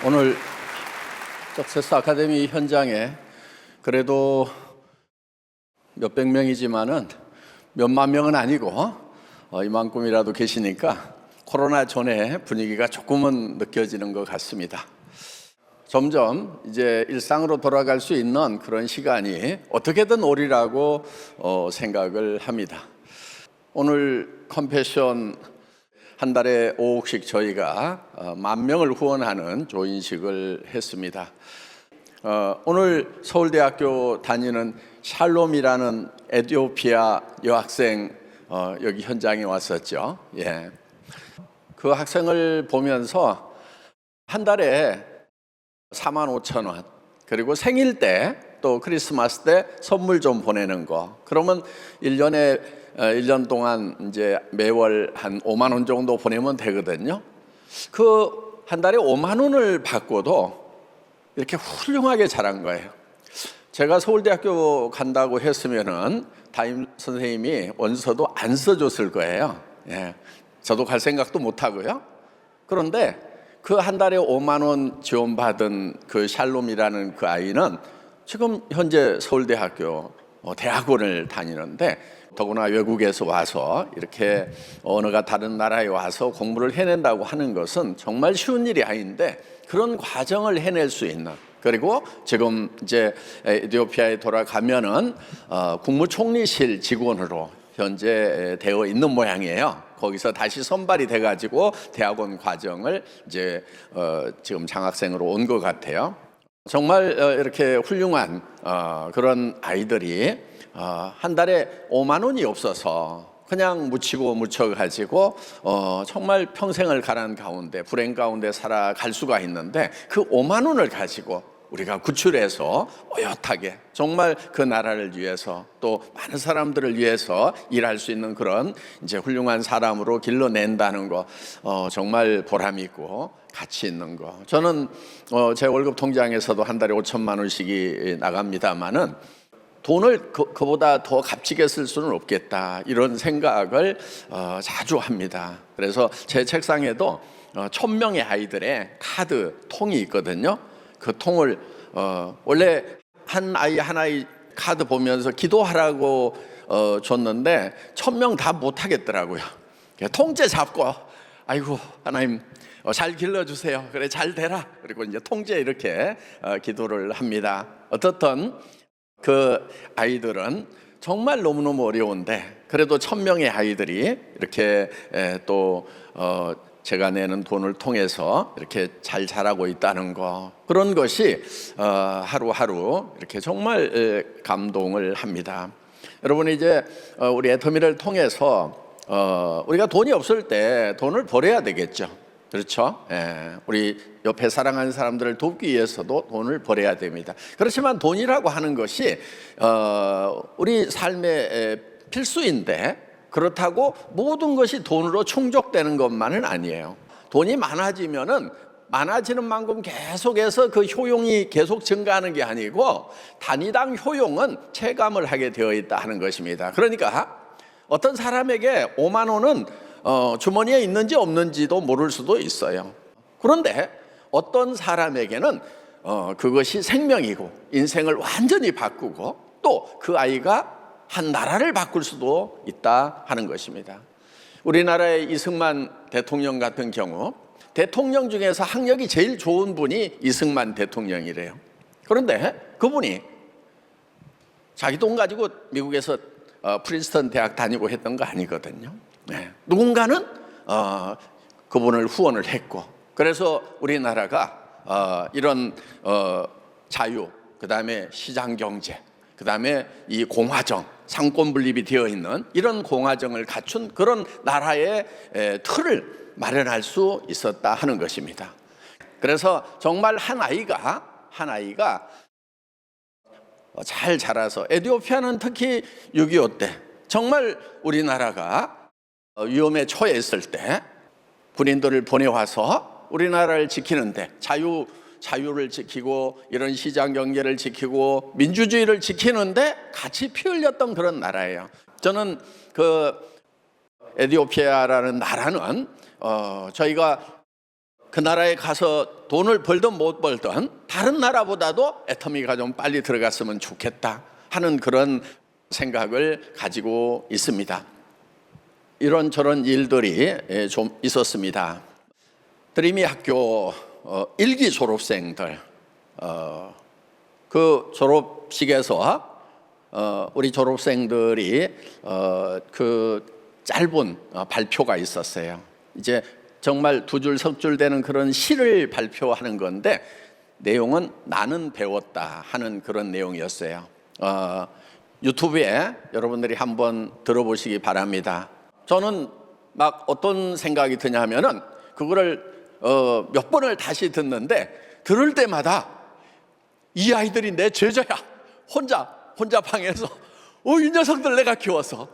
오늘 석세스 아카데미 현장에 그래도 몇백 명이지만은 몇만 명은 아니고 이만큼이라도 계시니까 코로나 전에 분위기가 조금은 느껴지는 것 같습니다. 점점 이제 일상으로 돌아갈 수 있는 그런 시간이 어떻게든 오리라고 생각을 합니다. 오늘 컴패션 한 달에 5억씩 저희가 10,000명을 후원하는 조인식을 했습니다. 오늘 서울대학교 다니는 샬롬이라는 에티오피아 여학생 여기 현장에 왔었죠. 예. 그 학생을 보면서 한 달에 45,000원, 그리고 생일 때 또 크리스마스 때 선물 좀 보내는 거, 그러면 1년 동안 이제 매월 한 5만 원 정도 보내면 되거든요. 그 한 달에 5만 원을 받고도 이렇게 훌륭하게 자란 거예요. 제가 서울대학교 간다고 했으면은 담임 선생님이 원서도 안 써줬을 거예요. 예. 저도 갈 생각도 못 하고요. 그런데 그 한 달에 5만 원 지원받은 그 샬롬이라는 그 아이는 지금 현재 서울대학교 대학원을 다니는데, 더구나 외국에서 와서 이렇게 언어가 다른 나라에 와서 공부를 해낸다고 하는 것은 정말 쉬운 일이 아닌데, 그런 과정을 해낼 수 있는, 그리고 지금 이제 에티오피아에 돌아가면은 국무총리실 직원으로 현재 되어 있는 모양이에요. 거기서 다시 선발이 돼가지고 대학원 과정을 이제 지금 장학생으로 온 것 같아요. 정말 이렇게 훌륭한 그런 아이들이 한 달에 5만 원이 없어서 그냥 묻혀가지고 정말 평생을 가난 가운데, 불행 가운데 살아갈 수가 있는데, 그 5만 원을 가지고 우리가 구출해서 어엿하게 정말 그 나라를 위해서 또 많은 사람들을 위해서 일할 수 있는 그런 이제 훌륭한 사람으로 길러낸다는 거 정말 보람 있고 가치 있는 거. 저는 제 월급 통장에서도 한 달에 5천만 원씩이 나갑니다만은 돈을 그보다 더 값지게 쓸 수는 없겠다, 이런 생각을 자주 합니다. 그래서 제 책상에도 1,000명의 아이들의 카드 통이 있거든요. 그 통을 원래 한 아이 카드 보면서 기도하라고 줬는데 1,000명 다 못하겠더라고요. 통째 잡고 아이고 하나님 잘 길러주세요. 그래 잘 되라. 그리고 이제 통째 이렇게 기도를 합니다. 어떻든 그 아이들은 정말 너무너무 어려운데, 그래도 1,000명의 아이들이 이렇게 또 제가 내는 돈을 통해서 이렇게 잘 자라고 있다는 거, 그런 것이 하루하루 이렇게 정말 감동을 합니다. 여러분, 이제 우리 애터미를 통해서 우리가 돈이 없을 때 돈을 벌어야 되겠죠. 그렇죠? 예, 우리 옆에 사랑하는 사람들을 돕기 위해서도 돈을 벌어야 됩니다. 그렇지만 돈이라고 하는 것이 우리 삶의 필수인데, 그렇다고 모든 것이 돈으로 충족되는 것만은 아니에요. 돈이 많아지면은 많아지는 만큼 계속해서 그 효용이 계속 증가하는 게 아니고, 단위당 효용은 체감을 하게 되어 있다 하는 것입니다. 그러니까 어떤 사람에게 5만 원은 주머니에 있는지 없는지도 모를 수도 있어요. 그런데 어떤 사람에게는 그것이 생명이고 인생을 완전히 바꾸고 또 그 아이가 한 나라를 바꿀 수도 있다 하는 것입니다. 우리나라의 이승만 대통령 같은 경우, 대통령 중에서 학력이 제일 좋은 분이 이승만 대통령이래요. 그런데 그분이 자기 돈 가지고 미국에서 프린스턴 대학 다니고 했던 거 아니거든요. 네. 누군가는 그분을 후원을 했고, 그래서 우리나라가 이런 자유, 그 다음에 시장경제, 그 다음에 이 공화정, 상권 분립이 되어 있는 이런 공화정을 갖춘 그런 나라의 틀을 마련할 수 있었다 하는 것입니다. 그래서 정말 한 아이가 잘 자라서, 에티오피아는 특히 6.25 때 정말 우리나라가 위험에 처했을 때 군인들을 보내와서 우리나라를 지키는데, 자유를 지키고 이런 시장 경제를 지키고 민주주의를 지키는데 같이 피 흘렸던 그런 나라예요. 저는 그 에티오피아라는 나라는 저희가 그 나라에 가서 돈을 벌든 못 벌든 다른 나라보다도 애터미가 좀 빨리 들어갔으면 좋겠다 하는 그런 생각을 가지고 있습니다. 이런저런 일들이 좀 있었습니다. 드림이 학교 1기 졸업생들 그 졸업식에서 우리 졸업생들이 그 짧은 발표가 있었어요. 이제 정말 두 줄 석 줄 되는 그런 시를 발표하는 건데 내용은 나는 배웠다 하는 그런 내용이었어요. 유튜브에 여러분들이 한번 들어보시기 바랍니다. 저는 막 어떤 생각이 드냐 하면은 그거를 몇 번을 다시 듣는데 들을 때마다 이 아이들이 내 제자야. 혼자 방에서 이 녀석들 내가 키웠어.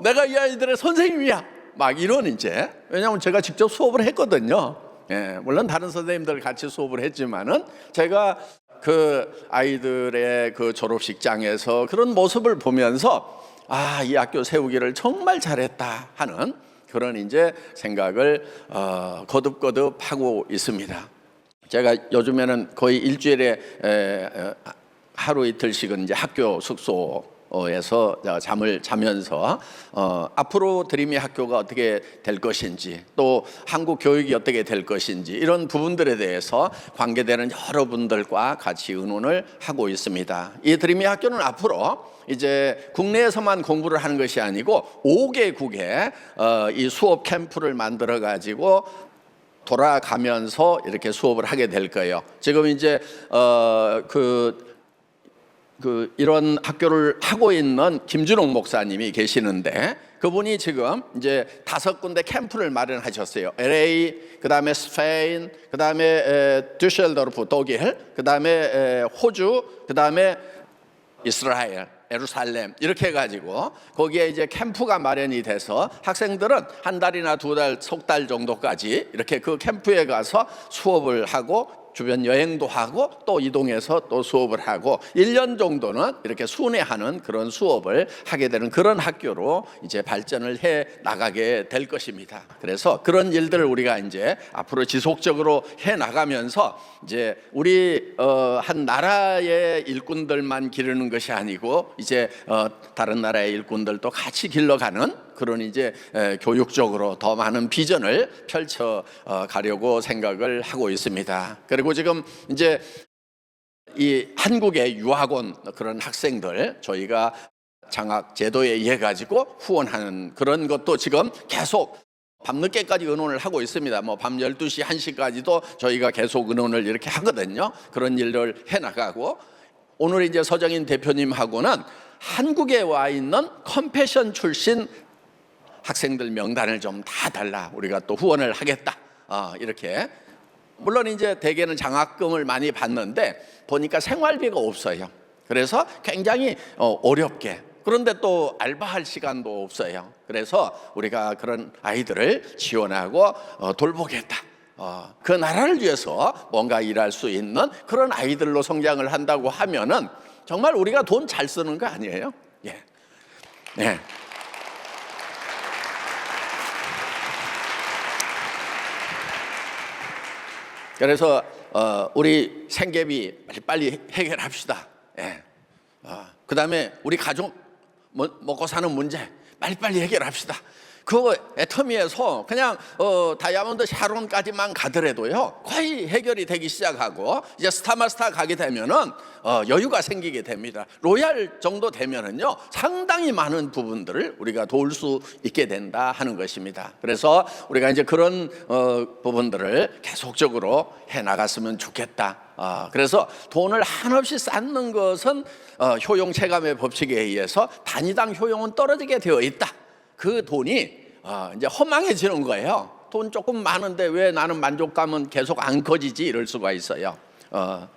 내가 이 아이들의 선생님이야. 막 이런 이제 왜냐하면 제가 직접 수업을 했거든요. 예, 물론 다른 선생님들 같이 수업을 했지만은 제가 그 아이들의 그 졸업식장에서 그런 모습을 보면서 이 학교 세우기를 정말 잘했다 하는 그런 이제 생각을 거듭거듭 하고 있습니다. 제가 요즘에는 거의 일주일에 하루 이틀씩은 이제 학교 숙소에서 잠을 자면서 앞으로 드림의 학교가 어떻게 될 것인지 또 한국 교육이 어떻게 될 것인지 이런 부분들에 대해서 관계되는 여러분들과 같이 의논을 하고 있습니다. 이 드림의 학교는 앞으로 이제 국내에서만 공부를 하는 것이 아니고 5개국에 이 수업 캠프를 만들어 가지고 돌아가면서 이렇게 수업을 하게 될 거예요. 지금 이제 이런 학교를 하고 있는 김준옥 목사님이 계시는데 그분이 지금 이제 5군데 캠프를 마련하셨어요. LA, 그다음에 스페인, 그다음에 düsseldorf 독일, 그다음에 호주, 그다음에 이스라엘, 예루살렘 이렇게 해가지고 거기에 이제 캠프가 마련이 돼서 학생들은 한 달이나 두 달, 석 달 정도까지 이렇게 그 캠프에 가서 수업을 하고 주변 여행도 하고 또 이동해서 또 수업을 하고 1년 정도는 이렇게 순회하는 그런 수업을 하게 되는 그런 학교로 이제 발전을 해 나가게 될 것입니다. 그래서 그런 일들을 우리가 이제 앞으로 지속적으로 해 나가면서 이제 우리 한 나라의 일꾼들만 기르는 것이 아니고 이제 다른 나라의 일꾼들도 같이 길러가는 그런 이제 교육적으로 더 많은 비전을 펼쳐 가려고 생각을 하고 있습니다. 그리고 지금 이제 이 한국의 유학원 그런 학생들 저희가 장학 제도에 의해 가지고 후원하는 그런 것도 지금 계속 밤늦게까지 의논을 하고 있습니다. 뭐 밤 12시, 1시까지도 저희가 계속 의논을 이렇게 하거든요. 그런 일을 해 나가고 오늘 이제 서정인 대표님하고는 한국에 와 있는 컴패션 출신 학생들 명단을 좀 다 달라. 우리가 또 후원을 하겠다. 이렇게. 물론 이제 대개는 장학금을 많이 받는데 보니까 생활비가 없어요. 그래서 굉장히 어렵게. 그런데 또 알바할 시간도 없어요. 그래서 우리가 그런 아이들을 지원하고 돌보겠다. 그 나라를 위해서 뭔가 일할 수 있는 그런 아이들로 성장을 한다고 하면은 정말 우리가 돈 잘 쓰는 거 아니에요? 예. 네. 그래서 우리 생계비 빨리 해결합시다. 예. 그다음에 우리 가족 먹고 사는 문제 빨리빨리 해결합시다. 그 애터미에서 그냥 다이아몬드 샤론까지만 가더라도요 거의 해결이 되기 시작하고 이제 스타마스터 가게 되면은 여유가 생기게 됩니다. 로얄 정도 되면은요 상당히 많은 부분들을 우리가 도울 수 있게 된다 하는 것입니다. 그래서 우리가 이제 그런 부분들을 계속적으로 해 나갔으면 좋겠다. 그래서 돈을 한없이 쌓는 것은 효용 체감의 법칙에 의해서 단위당 효용은 떨어지게 되어 있다. 그 돈이 이제 허망해지는 거예요. 돈 조금 많은데 왜 나는 만족감은 계속 안 커지지 이럴 수가 있어요.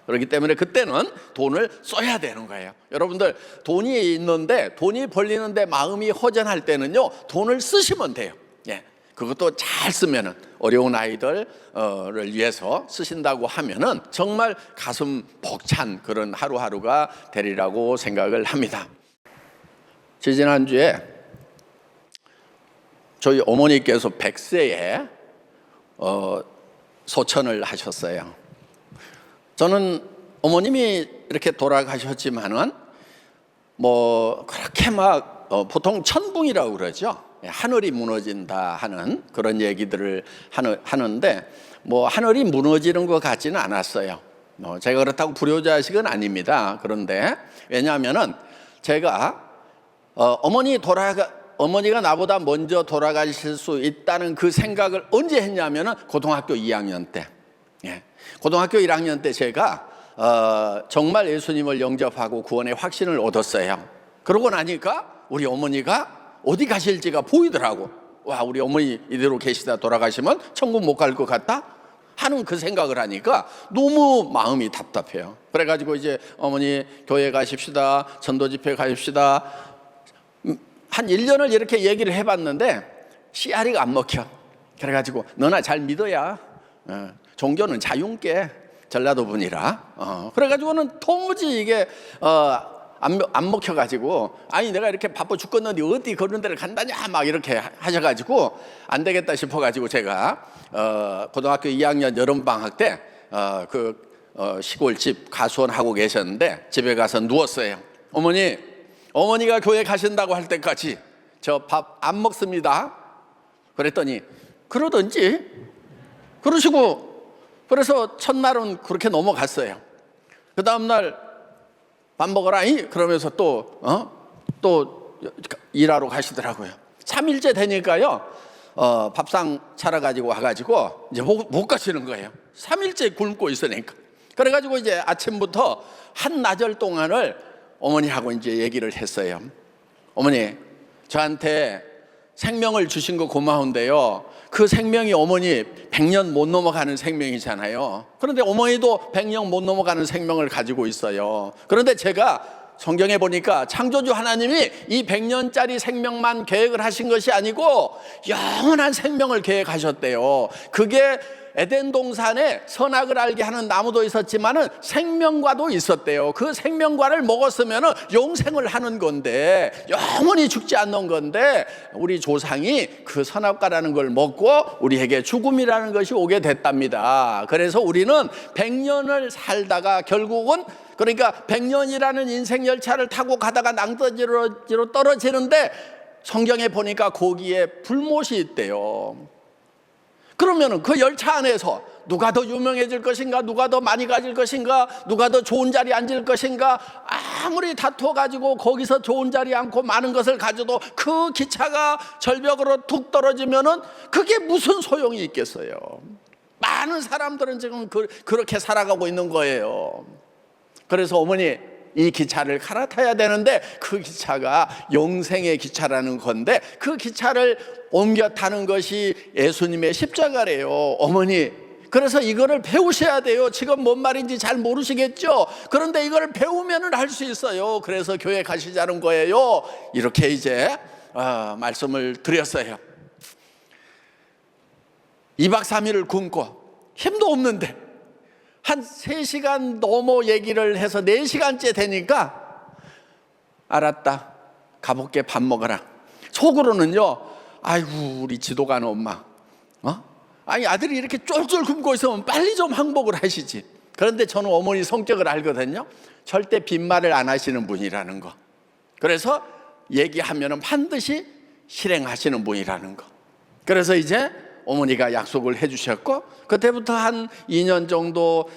그렇기 때문에 그때는 돈을 써야 되는 거예요. 여러분들 돈이 있는데 돈이 벌리는데 마음이 허전할 때는요 돈을 쓰시면 돼요. 예. 그것도 잘 쓰면은 어려운 아이들을 위해서 쓰신다고 하면은 정말 가슴 벅찬 그런 하루하루가 되리라고 생각을 합니다. 지난주에 저희 어머니께서 100세에 소천을 하셨어요. 저는 어머님이 이렇게 돌아가셨지만은 뭐 그렇게 막 보통 천붕이라고 그러죠. 하늘이 무너진다 하는 그런 얘기들을 하는데 뭐 하늘이 무너지는 것 같지는 않았어요. 제가 그렇다고 불효자식은 아닙니다. 그런데 왜냐하면은 제가 어머니가 나보다 먼저 돌아가실 수 있다는 그 생각을 언제 했냐면은 고등학교 2학년 때. 예. 고등학교 1학년 때 제가 정말 예수님을 영접하고 구원의 확신을 얻었어요. 그러고 나니까 우리 어머니가 어디 가실지가 보이더라고. 와, 우리 어머니 이대로 계시다 돌아가시면 천국 못 갈 것 같다 하는 그 생각을 하니까 너무 마음이 답답해요. 그래가지고 이제 어머니 교회 가십시다, 전도 집회 가십시다, 한 1년을 이렇게 얘기를 해봤는데 씨알이가 안 먹혀. 그래가지고 너나 잘 믿어야 종교는 자유께 전라도 분이라 그래가지고는 도무지 이게 안 먹혀가지고, 아니 내가 이렇게 바빠 죽겠는데 어디 그런 데를 간다냐 막 이렇게 하셔가지고 안 되겠다 싶어가지고 제가 고등학교 2학년 여름방학 때 시골집 가수원하고 계셨는데 집에 가서 누웠어요. 어머니가 교회 가신다고 할 때까지 저 밥 안 먹습니다. 그랬더니 그러던지 그러시고, 그래서 첫날은 그렇게 넘어갔어요. 그 다음날 밥 먹어라 그러면서 또 일하러 가시더라고요. 3일째 되니까요 밥상 차려가지고 와가지고 이제 못 가시는 거예요. 3일째 굶고 있으니까. 그래가지고 이제 아침부터 한나절 동안을 어머니하고 이제 얘기를 했어요. 어머니, 저한테 생명을 주신 거 고마운데요, 그 생명이 어머니 100년 못 넘어가는 생명이잖아요. 그런데 어머니도 100년 못 넘어가는 생명을 가지고 있어요. 그런데 제가 성경에 보니까 창조주 하나님이 이 100년짜리 생명만 계획을 하신 것이 아니고 영원한 생명을 계획하셨대요. 그게 에덴 동산에 선악을 알게 하는 나무도 있었지만은 생명과도 있었대요. 그 생명과를 먹었으면 영생을 하는 건데, 영원히 죽지 않는 건데, 우리 조상이 그 선악과라는 걸 먹고 우리에게 죽음이라는 것이 오게 됐답니다. 그래서 우리는 100년을 살다가 결국은, 그러니까 100년이라는 인생 열차를 타고 가다가 낭떠러지로 떨어지는데 성경에 보니까 거기에 불못이 있대요. 그러면 그 열차 안에서 누가 더 유명해질 것인가, 누가 더 많이 가질 것인가, 누가 더 좋은 자리에 앉을 것인가, 아무리 다투어가지고 거기서 좋은 자리에 앉고 많은 것을 가져도 그 기차가 절벽으로 툭 떨어지면은 그게 무슨 소용이 있겠어요. 많은 사람들은 지금 그렇게 살아가고 있는 거예요. 그래서 어머니, 이 기차를 갈아타야 되는데 그 기차가 영생의 기차라는 건데 그 기차를 옮겨 타는 것이 예수님의 십자가래요. 어머니, 그래서 이거를 배우셔야 돼요. 지금 뭔 말인지 잘 모르시겠죠? 그런데 이걸 배우면 할 수 있어요. 그래서 교회 가시자는 거예요. 이렇게 이제 말씀을 드렸어요. 2박 3일을 굶고 힘도 없는데 한 3시간 넘어 얘기를 해서 4시간째 되니까 알았다, 가볼게, 밥 먹어라. 속으로는요, 아이고 우리 지도관 엄마, 아니 아들이 이렇게 쫄쫄 굶고 있으면 빨리 좀 항복을 하시지. 그런데 저는 어머니 성격을 알거든요. 절대 빈말을 안 하시는 분이라는 거. 그래서 얘기하면 반드시 실행하시는 분이라는 거. 그래서 이제 어머니가 약속을 해주셨고, 그때부터 한 2년 정도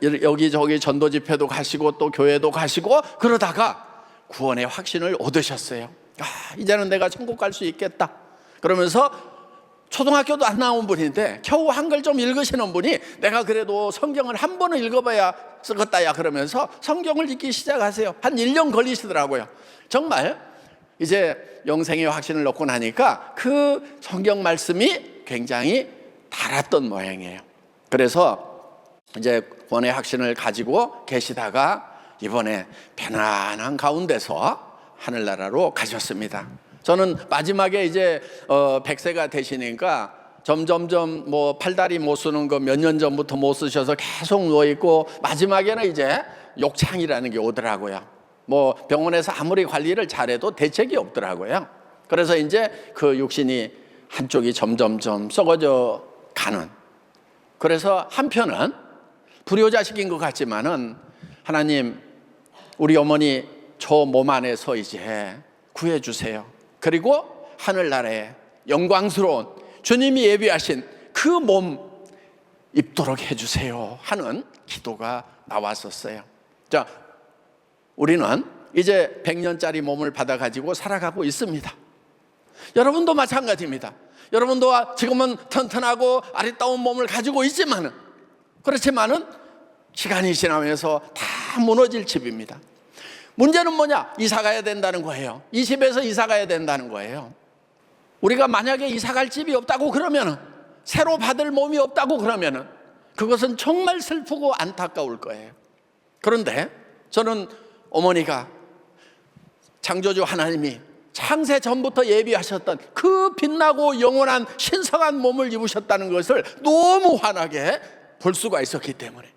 여기저기 전도 집회도 가시고 또 교회도 가시고 그러다가 구원의 확신을 얻으셨어요. 이제는 내가 천국 갈 수 있겠다 그러면서, 초등학교도 안 나온 분인데 겨우 한글 좀 읽으시는 분이 내가 그래도 성경을 한 번은 읽어봐야 쓰겠다야 그러면서 성경을 읽기 시작하세요. 한 1년 걸리시더라고요. 정말 이제 영생의 확신을 얻고 나니까 그 성경 말씀이 굉장히 달았던 모양이에요. 그래서 이제 구원의 확신을 가지고 계시다가 이번에 편안한 가운데서 하늘나라로 가셨습니다. 저는 마지막에 이제 100세가 되시니까 점점점 뭐 팔다리 못 쓰는 거 몇 년 전부터 못 쓰셔서 계속 누워있고, 마지막에는 이제 욕창이라는 게 오더라고요. 뭐 병원에서 아무리 관리를 잘해도 대책이 없더라고요. 그래서 이제 그 육신이 한쪽이 점점점 썩어져 가는 그래서 한편은 불효자식인 것 같지만은 하나님, 우리 어머니 저 몸 안에서 이제 구해주세요. 그리고 하늘나라에 영광스러운 주님이 예비하신 그 몸 입도록 해주세요 하는 기도가 나왔었어요. 자, 우리는 이제 100년짜리 몸을 받아가지고 살아가고 있습니다. 여러분도 마찬가지입니다. 여러분도 지금은 튼튼하고 아리따운 몸을 가지고 있지만은, 그렇지만은 시간이 지나면서 다 무너질 집입니다. 문제는 뭐냐? 이사 가야 된다는 거예요. 이 집에서 이사 가야 된다는 거예요. 우리가 만약에 이사 갈 집이 없다고 그러면은, 새로 받을 몸이 없다고 그러면은 그것은 정말 슬프고 안타까울 거예요. 그런데 저는 어머니가 창조주 하나님이 창세 전부터 예비하셨던 그 빛나고 영원한 신성한 몸을 입으셨다는 것을 너무 환하게 볼 수가 있었기 때문에,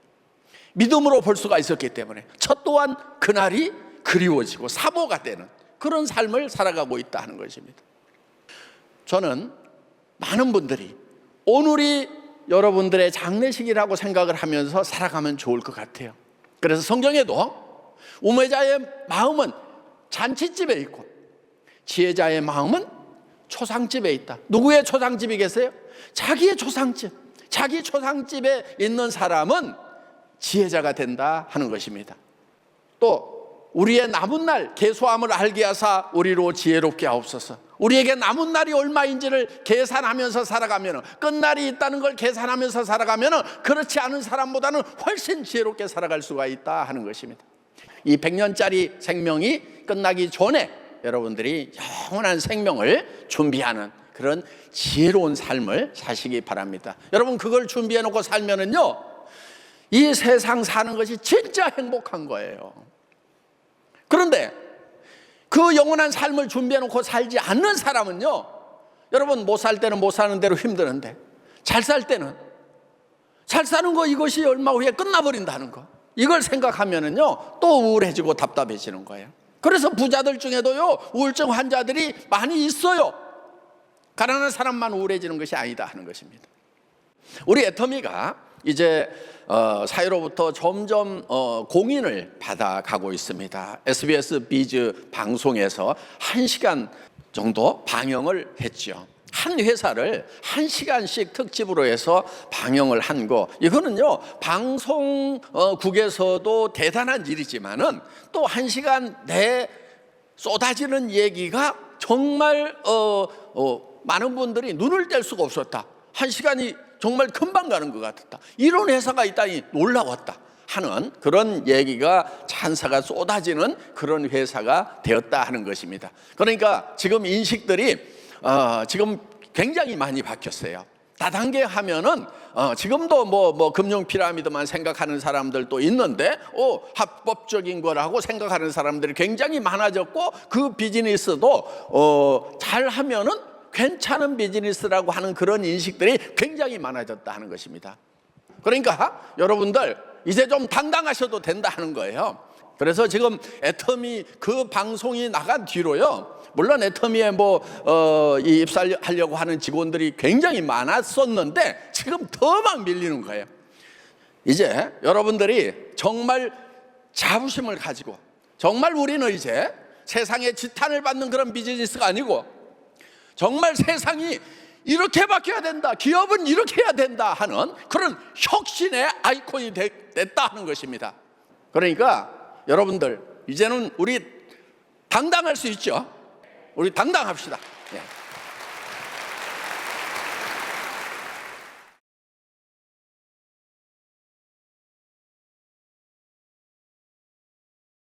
믿음으로 볼 수가 있었기 때문에 저 또한 그날이 그리워지고 사모가 되는 그런 삶을 살아가고 있다 하는 것입니다. 저는 많은 분들이 오늘이 여러분들의 장례식이라고 생각을 하면서 살아가면 좋을 것 같아요. 그래서 성경에도 우매자의 마음은 잔치집에 있고 지혜자의 마음은 초상집에 있다. 누구의 초상집이겠어요? 자기의 초상집. 자기 초상집에 있는 사람은 지혜자가 된다 하는 것입니다. 또 우리의 남은 날 계소함을 알게 하사 우리로 지혜롭게 하옵소서. 우리에게 남은 날이 얼마인지를 계산하면서 살아가면, 끝날이 있다는 걸 계산하면서 살아가면 그렇지 않은 사람보다는 훨씬 지혜롭게 살아갈 수가 있다 하는 것입니다. 이 100년짜리 생명이 끝나기 전에 여러분들이 영원한 생명을 준비하는 그런 지혜로운 삶을 사시기 바랍니다. 여러분, 그걸 준비해 놓고 살면은요, 이 세상 사는 것이 진짜 행복한 거예요. 그런데 그 영원한 삶을 준비해 놓고 살지 않는 사람은요, 여러분, 못 살 때는 못 사는 대로 힘드는데 잘 살 때는 잘 사는 거, 이것이 얼마 후에 끝나버린다는 거, 이걸 생각하면은요 또 우울해지고 답답해지는 거예요. 그래서 부자들 중에도요 우울증 환자들이 많이 있어요. 가난한 사람만 우울해지는 것이 아니다 하는 것입니다. 우리 애터미가 이제 사회로부터 점점 공인을 받아가고 있습니다. SBS 비즈 방송에서 1시간 정도 방영을 했죠. 한 회사를 1시간씩 특집으로 해서 방영을 한 거, 이거는요 방송국에서도 대단한 일이지만은 또 1시간 내에 쏟아지는 얘기가 정말 많은 분들이 눈을 뗄 수가 없었다. 1시간이 정말 금방 가는 것 같았다. 이런 회사가 있다니 놀라웠다 하는 그런 얘기가, 찬사가 쏟아지는 그런 회사가 되었다 하는 것입니다. 그러니까 지금 인식들이 지금 굉장히 많이 바뀌었어요. 다단계 하면은 지금도 뭐 금융 피라미드만 생각하는 사람들도 있는데 합법적인 거라고 생각하는 사람들이 굉장히 많아졌고, 그 비즈니스도 잘 하면은 괜찮은 비즈니스라고 하는 그런 인식들이 굉장히 많아졌다 하는 것입니다. 그러니까 여러분들 이제 좀 당당하셔도 된다 하는 거예요. 그래서 지금 애터미 그 방송이 나간 뒤로요, 물론 애터미에 이 입사하려고 하는 직원들이 굉장히 많았었는데 지금 더 막 밀리는 거예요. 이제 여러분들이 정말 자부심을 가지고, 정말 우리는 이제 세상에 지탄을 받는 그런 비즈니스가 아니고 정말 세상이 이렇게 바뀌어야 된다, 기업은 이렇게 해야 된다 하는 그런 혁신의 아이콘이 됐다 하는 것입니다. 그러니까 여러분들 이제는 우리 당당할 수 있죠. 우리 당당합시다. 예.